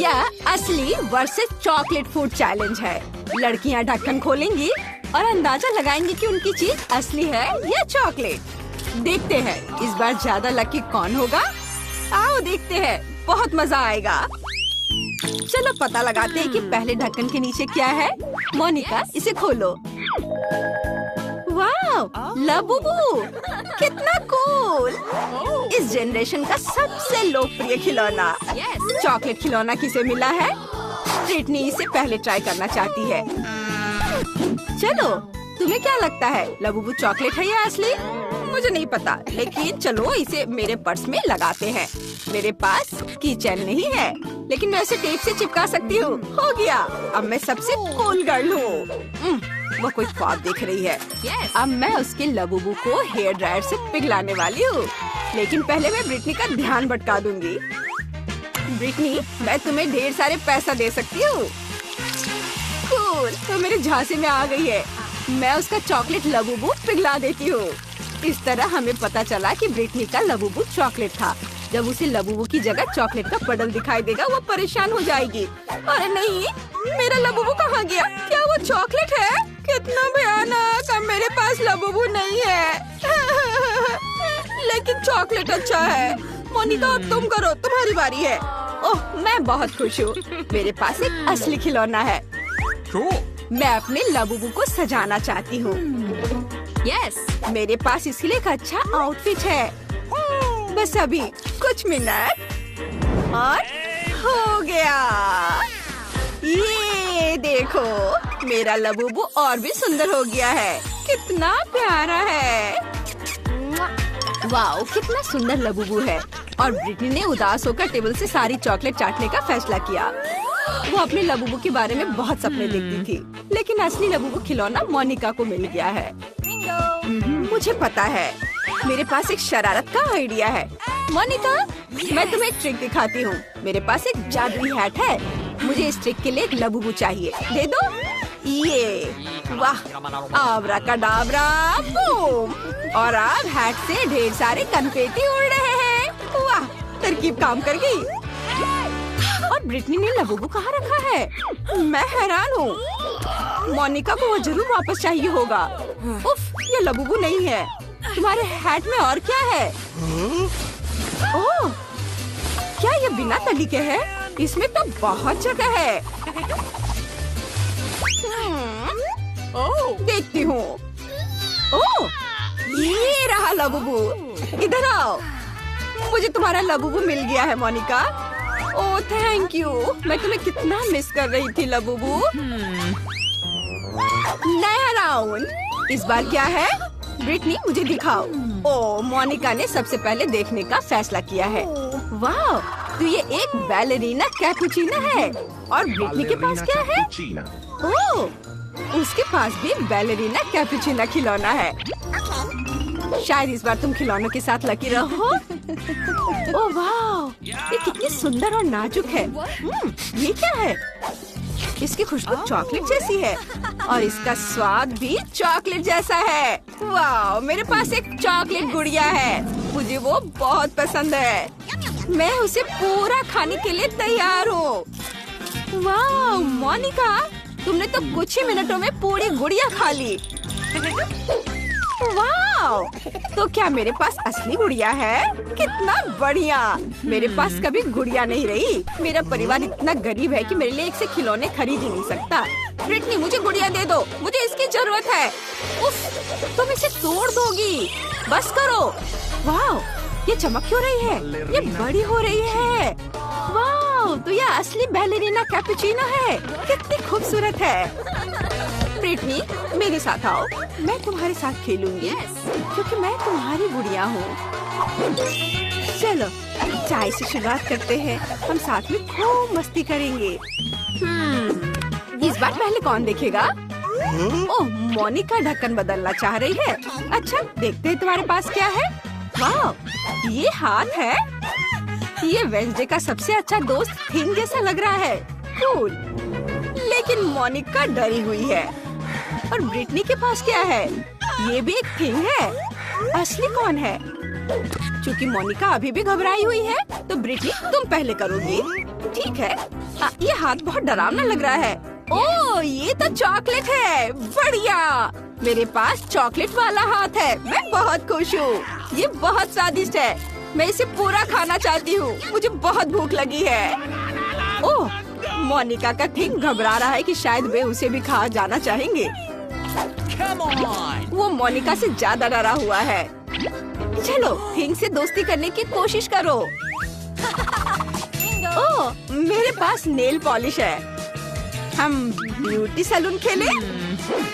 यह असली versus chocolate food challenge है। लड़कियां ढक्कन खोलेंगी और अंदाजा लगाएंगी कि उनकी चीज असली है या चॉकलेट। देखते हैं इस बार ज्यादा लकी कौन होगा। आओ देखते हैं, बहुत मजा आएगा। चलो पता लगाते हैं कि पहले ढक्कन के नीचे क्या है। मोनिका, इसे खोलो। वाह, लाबूबू, कितना कूल! इस जनरेशन का सबसे लोकप्रिय खिलौना। चॉकलेट खिलौना किसे मिला है? ब्रिटनी इसे पहले ट्राई करना चाहती है। चलो, तुम्हें क्या लगता है, लाबूबू चॉकलेट है या असली? मुझे नहीं पता, लेकिन चलो इसे मेरे पर्स में लगाते हैं। मेरे पास की चेन नहीं है, लेकिन मैं उसे टेप से चिपका सकती हूँ। हो गया, अब मैं सबसे कूल गर्ल हूँ। वो कोई ख्वाब देख रही है। अब मैं उसके लाबूबू को हेयर ड्रायर से पिघलाने वाली हूँ, लेकिन पहले मैं ब्रिटनी का ध्यान भटका दूंगी। ब्रिटनी, मैं तुम्हें ढेर सारे पैसा दे सकती हूँ। कूल, तो मेरे झांसे में आ गई है। मैं उसका चॉकलेट लाबूबू पिघला देती हूँ। इस तरह हमें पता चला कि ब्रिटनी का लाबूबू चॉकलेट था। जब उसे लाबूबू की जगह चॉकलेट का पडल दिखाई देगा, वो परेशान हो जाएगी। अरे नहीं, मेरा लाबूबू कहाँ गया? क्या वो चॉकलेट है? कितना भयानक! अब मेरे पास लाबूबू नहीं है। लेकिन चॉकलेट अच्छा है। मोनिका, अब तुम करो, तुम्हारी बारी है। ओह, मैं बहुत खुश हूँ। मेरे पास एक असली खिलौना है। मैं अपने लाबूबू को सजाना चाहती हूँ। मेरे पास इसके लिए एक अच्छा आउटफिट है। बस अभी कुछ मिनट और हो गया। ये देखो, मेरा लाबूबू और भी सुंदर हो गया है। कितना प्यारा है। वाओ, कितना सुंदर लाबूबू है। और ब्रिटनी ने उदास होकर टेबल से सारी चॉकलेट चाटने का फैसला किया। वो अपने लाबूबू के बारे में बहुत सपने देखती थी, लेकिन असली लाबूबू खिलौना मोनिका को मिल गया है। मुझे पता है, मेरे पास एक शरारत का आइडिया है। मोनिका, मैं तुम्हें एक ट्रिक दिखाती हूँ। मेरे पास एक जादुई हैट है। मुझे इस ट्रिक के लिए एक लाबूबू चाहिए। दे दो। ये, वाह, आब्राकाडाब्रा, बूम! और अब हैट से ढेर सारे कनफेटी उड़ रहे हैं। वाह, तरकीब काम कर गई। और ब्रिटनी ने लाबूबू कहाँ रखा है? मैं हैरान हूँ। मोनिका को वो जरूर वापस चाहिए होगा। उफ, ये लाबूबू नहीं है। तुम्हारे हैट में और क्या है? ओह, क्या ये बिना तली के है? इसमें तो बहुत जगह है। देखती हूँ। ओह, ये रहा लाबूबू। इधर आओ। मुझे तुम्हारा लाबूबू मिल गया है मोनिका। ओह, थैंक यू। मैं तुम्हें कितना मिस कर रही थी लाबूबू। नया राउंड। इस बार क्या है? ब्रिटनी, मुझे दिखाओ। ओह, मोनिका ने सबसे पहले देखने का फैसला किया है। वाह, तो ये एक बैलेरिना कैपुचिना है। और ब्रिटनी के पास क्या है? ओह, उसके पास भी बैलेरिना कैपुचिना खिलौना है। शायद इस बार तुम खिलौनों के साथ लकी रहो। ओह वाह, ये कितनी सुंदर और नाजुक है। ये क्या है? इसकी खुशबू चॉकलेट जैसी है और इसका स्वाद भी चॉकलेट जैसा है। वाह, मेरे पास एक चॉकलेट गुड़िया है। मुझे वो बहुत पसंद है। मैं उसे पूरा खाने के लिए तैयार हूँ। वाह मोनिका, तुमने तो कुछ ही मिनटों में पूरी गुड़िया खा ली। वाह, तो क्या मेरे पास असली गुड़िया है? कितना बढ़िया। मेरे पास कभी गुड़िया नहीं रही। मेरा परिवार इतना गरीब है कि मेरे लिए एक से खिलौने खरीद ही नहीं सकता। ब्रिटनी, मुझे गुड़िया दे दो, मुझे इसकी जरूरत है। उफ, तुम इसे तोड़ दोगी। बस करो। वाह, ये चमक क्यों रही है? ये बड़ी हो रही है। वाह, तो ये असली बैलेरिना कैपुचिनो है। कितनी खूबसूरत है। ब्रिटनी, मेरे साथ आओ। मैं तुम्हारे साथ खेलूंगी क्योंकि मैं तुम्हारी गुड़िया हूँ। चलो, चाय से शुरुआत करते हैं। हम साथ में खूब मस्ती करेंगे। इस बार पहले कौन देखेगा? ओह, मोनिका ढक्कन बदलना चाह रही है। अच्छा, देखते हैं तुम्हारे पास क्या है। वाह, ये हाथ है। ये वेंसडे का सबसे अच्छा दोस्त थिंग जैसा लग रहा है। कूल। लेकिन मोनिका डरी हुई है। और ब्रिटनी के पास क्या है? ये भी एक थिंग है। असली कौन है? क्योंकि मोनिका अभी भी घबराई हुई है, तो ब्रिटनी तुम पहले करोगी। ठीक है। ये हाथ बहुत डरावना लग रहा है। ओह, ये तो चॉकलेट है। बढ़िया, मेरे पास चॉकलेट वाला हाथ है। मैं बहुत खुश हूँ। ये बहुत स्वादिष्ट है। मैं इसे पूरा खाना चाहती हूँ। मुझे बहुत भूख लगी है। ओह, मोनिका का थिंग घबरा रहा है कि शायद वे उसे भी खा जाना चाहेंगे। वो मोनिका से ज्यादा डरा हुआ है। चलो थिंग से दोस्ती करने की कोशिश करो। ओह, मेरे पास नेल पॉलिश है। हम ब्यूटी सैलून खेले?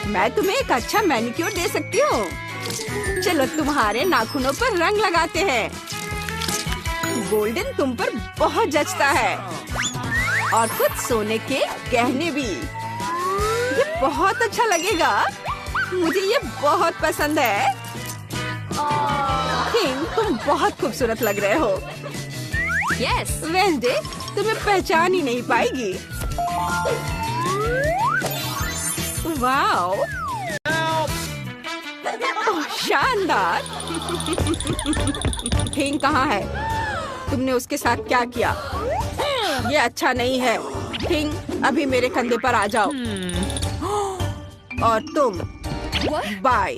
मैं तुम्हें एक अच्छा मैनिक्योर दे सकती हूँ। चलो तुम्हारे नाखूनों पर रंग लगाते हैं। गोल्डन तुम पर बहुत जचता है। और कुछ सोने के गहने भी। ये बहुत अच्छा लगेगा। मुझे ये बहुत पसंद है। थिंग, तुम बहुत खूबसूरत लग रहे हो। यस, वेंसडे तुम्हें पहचान ही नहीं पाएगी। वाओ, शानदार। थिंग कहाँ है? तुमने उसके साथ क्या किया? ये अच्छा नहीं है। थिंग, अभी मेरे कंधे पर आ जाओ। और तुम बाय।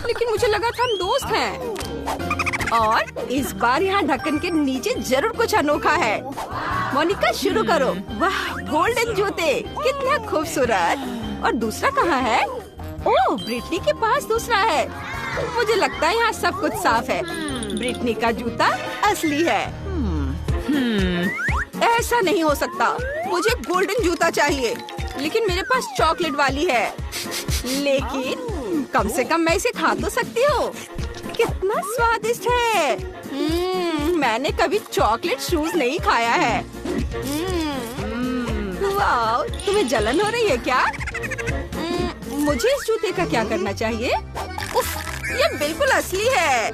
लेकिन मुझे लगा था हम दोस्त हैं। और इस बार यहाँ ढक्कन के नीचे जरूर कुछ अनोखा है। मोनिका शुरू करो। वाह, गोल्डन जूते, कितना खूबसूरत। और दूसरा कहाँ है? ओह, ब्रिटनी के पास दूसरा है। मुझे लगता है यहाँ सब कुछ साफ है। ब्रिटनी का जूता असली है। ऐसा नहीं हो सकता। मुझे गोल्डन जूता चाहिए। लेकिन मेरे पास चॉकलेट वाली है। लेकिन कम से कम मैं इसे खा तो सकती हूँ। कितना स्वादिष्ट है। मैंने कभी चॉकलेट शूज नहीं खाया है। वाह, तुम्हें जलन हो रही है क्या? मुझे इस जूते का क्या करना चाहिए? उफ, ये बिल्कुल असली है।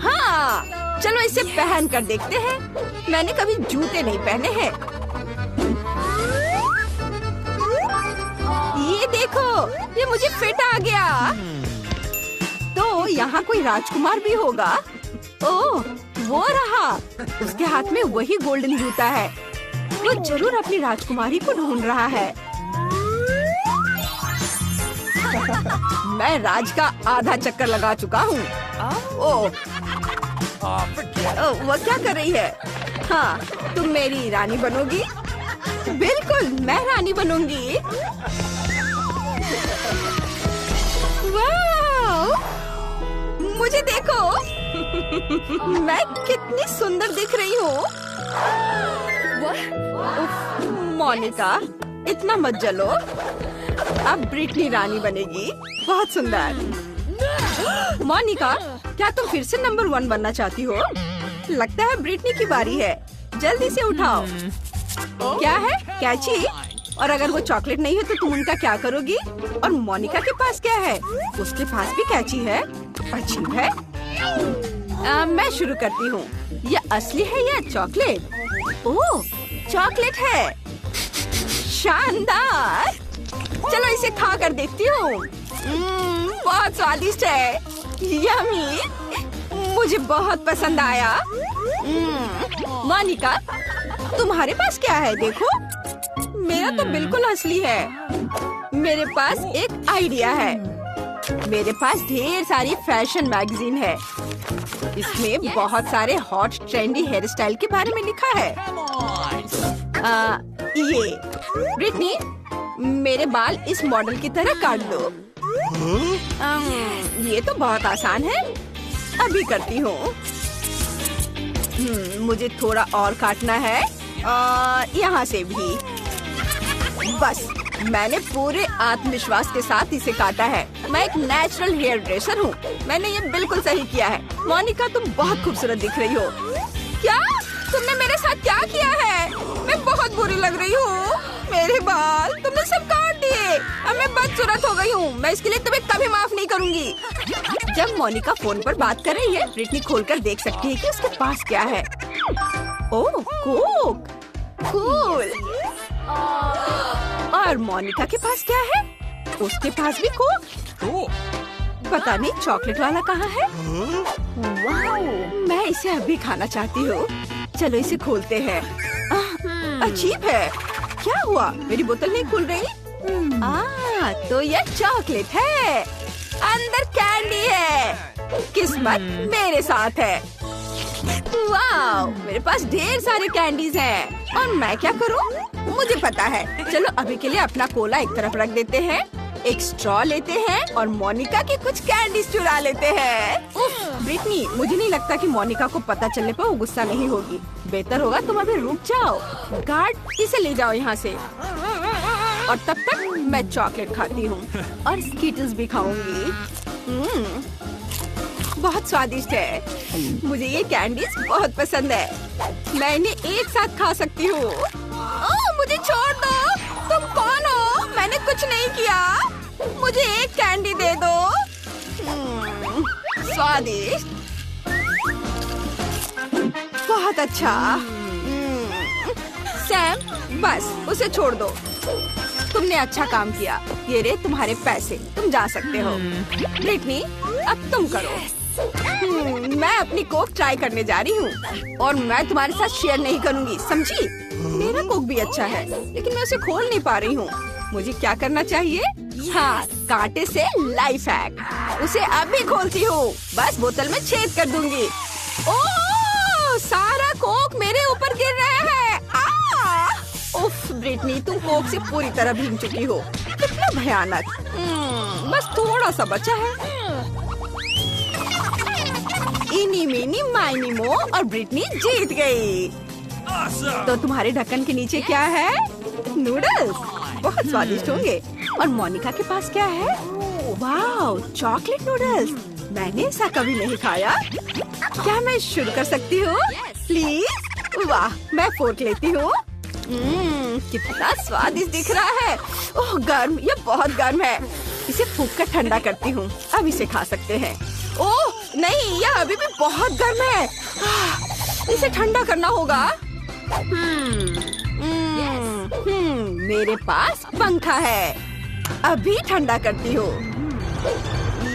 हाँ, चलो इसे पहन कर देखते हैं। मैंने कभी जूते नहीं पहने हैं। ये देखो, ये मुझे फिट आ गया। तो यहाँ कोई राजकुमार भी होगा। ओह, वो रहा। उसके हाथ में वही गोल्डन जूता है। वो जरूर अपनी राजकुमारी को ढूंढ रहा है। मैं राज का आधा चक्कर लगा चुका हूँ। ओह, वो क्या कर रही है? हाँ, तुम मेरी रानी बनोगी? बिल्कुल, मैं रानी बनूंगी। वाह! मुझे देखो। मैं कितनी सुंदर दिख रही हूँ। मोनिका, इतना मत जलो। अब ब्रिटनी रानी बनेगी। बहुत सुंदर। मोनिका, क्या तुम फिर से नंबर 1 बनना चाहती हो? लगता है ब्रिटनी की बारी है। जल्दी से उठाओ। क्या है? कैची? और अगर वो चॉकलेट नहीं है तो तुम उनका क्या करोगी? और मोनिका के पास क्या है? उसके पास भी कैची है। अजीब है। मैं शुरू करती हूँ। ये असली है या चॉकलेट? ओह, चॉकलेट है। शानदार। चलो इसे खा कर देखती हूँ। बहुत स्वादिष्ट है। यम्मी। मुझे बहुत पसंद आया। मोनिका, तुम्हारे पास क्या है? देखो, मेरा तो बिल्कुल असली है। मेरे पास एक आइडिया है। मेरे पास ढेर सारी फैशन मैगजीन है। इसमें बहुत सारे हॉट ट्रेंडी हेयर स्टाइल के बारे में लिखा है। ये ब्रिटनी, मेरे बाल इस मॉडल की तरह काट दो। ये तो बहुत आसान है। अभी करती हूँ। मुझे थोड़ा और काटना है। यहाँ से भी। बस, मैंने पूरे आत्मविश्वास के साथ इसे काटा है। मैं एक नेचुरल हेयर ड्रेसर हूँ। मैंने ये बिल्कुल सही किया है। मोनिका, तुम बहुत खूबसूरत दिख रही हो। क्या? तुमने मेरे साथ क्या किया है? मैं बहुत बुरी लग रही हूँ। मेरे बाल तुमने सब काट दिए। अब मैं बदसूरत हो गई हूँ। मैं इसके लिए तुम्हें कभी माफ नहीं करूँगी। जब मोनिका फोन पर बात कर रही है, ब्रिटनी खोलकर देख सकती है कि उसके पास क्या है। ओह, कोक। कूल। और मोनिका के पास क्या है? उसके पास भी कोक। पता नहीं चॉकलेट वाला कहाँ है। वाओ, मैं इसे अभी खाना चाहती हूँ। चलो इसे खोलते हैं। अजीब है, क्या हुआ? मेरी बोतल नहीं खुल रही। तो ये चॉकलेट है, अंदर कैंडी है। किस्मत मेरे साथ है। वाओ, मेरे पास ढेर सारे कैंडीज हैं। और मैं क्या करूं? मुझे पता है। चलो अभी के लिए अपना कोला एक तरफ रख देते हैं, एक स्ट्रॉ लेते हैं और मोनिका की कुछ कैंडीज चुरा लेते हैं। ब्रिटनी, मुझे नहीं लगता कि मोनिका को पता चलने पर वो गुस्सा नहीं होगी। बेहतर होगा तुम अभी रुक जाओ। गार्ड, इसे ले जाओ यहाँ से। और तब तक मैं चॉकलेट खाती हूँ और स्कीटल्स भी खाऊंगी। बहुत स्वादिष्ट है। मुझे ये कैंडीज बहुत पसंद है। मैं इन्हें एक साथ खा सकती हूँ। मुझे छोड़ दो। तुम कौन हो? मैंने कुछ नहीं किया। मुझे एक कैंडी दे दो। स्वादिष्ट, बहुत अच्छा। सैम, बस उसे छोड़ दो। तुमने अच्छा काम किया। ये रे तुम्हारे पैसे, तुम जा सकते हो। ब्रिटनी, अब तुम करो। मैं अपनी कोक ट्राई करने जा रही हूँ और मैं तुम्हारे साथ शेयर नहीं करूँगी, समझी? मेरा कोक भी अच्छा है, लेकिन मैं उसे खोल नहीं पा रही हूँ। मुझे क्या करना चाहिए? हाँ, कांटे से लाइफ हैक। उसे अभी खोलती हूँ। बस बोतल में छेद कर दूंगी। ओह, सारा कोक मेरे ऊपर गिर रहा है। उफ, ब्रिटनी, तुम कोक से पूरी तरह भीग चुकी हो। कितना भयानक। बस थोड़ा सा बचा है। इनी मीनी माइनी मो और ब्रिटनी जीत गई। तो तुम्हारे ढक्कन के नीचे क्या है? नूडल्स। बहुत स्वादिष्ट होंगे। और मोनिका के पास क्या है? Wow, chocolate noodles. मैंने ऐसा कभी नहीं खाया। क्या मैं शुरू कर सकती हूँ? प्लीज। वाह, मैं फोर्क लेती हूँ। कितना स्वादिष्ट दिख रहा है। ओह, गर्म, ये बहुत गर्म है। इसे फूंक कर ठंडा करती हूँ। अब इसे खा सकते हैं। ओह नहीं, यह अभी भी बहुत गर्म है। इसे ठंडा करना होगा। मेरे पास पंखा है। अभी ठंडा करती हूँ।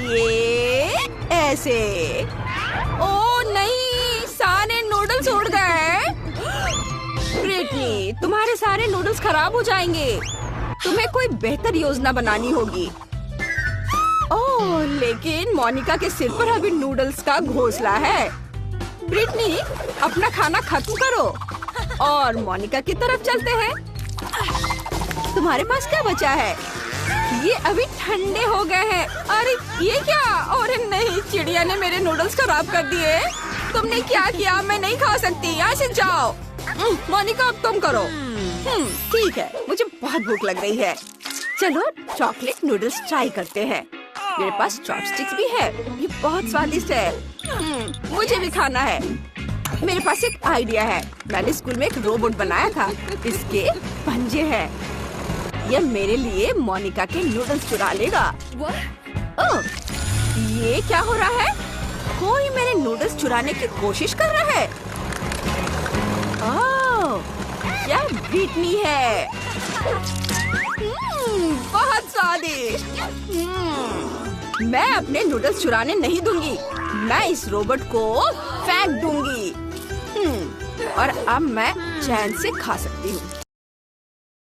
ये ऐसे। ओह नहीं, सारे नूडल्स उड़ गए। ब्रिटनी, तुम्हारे सारे नूडल्स खराब हो जाएंगे। तुम्हें कोई बेहतर योजना बनानी होगी। ओह, लेकिन मोनिका के सिर पर अभी नूडल्स का घोंसला है। ब्रिटनी, अपना खाना खत्म करो और मोनिका की तरफ चलते हैं। तुम्हारे पास क्या बचा है? ये अभी ठंडे हो गए हैं। अरे ये क्या? अरे नहीं, चिड़िया ने मेरे नूडल्स खराब कर दिए। तुमने क्या किया? मैं नहीं खा सकती। यहाँ से जाओ। मोनिका, अब तुम करो। ठीक है, मुझे बहुत भूख लग रही है। चलो चॉकलेट नूडल्स ट्राई करते हैं। मेरे पास चॉपस्टिक्स भी है। ये बहुत स्वादिष्ट है। मुझे भी खाना है। मेरे पास एक आइडिया है। मैंने स्कूल में एक रोबोट बनाया था। इसके पंजे हैं। यह मेरे लिए मोनिका के नूडल्स चुरा लेगा। ओह, ये क्या हो रहा है? कोई मेरे नूडल्स चुराने की कोशिश कर रहा है। ओह, यह ब्रिटनी है। बहुत स्वादिष्ट। मैं अपने नूडल्स चुराने नहीं दूंगी। मैं इस रोबोट को फेंक दूंगी। और अब मैं चैन से खा सकती हूँ।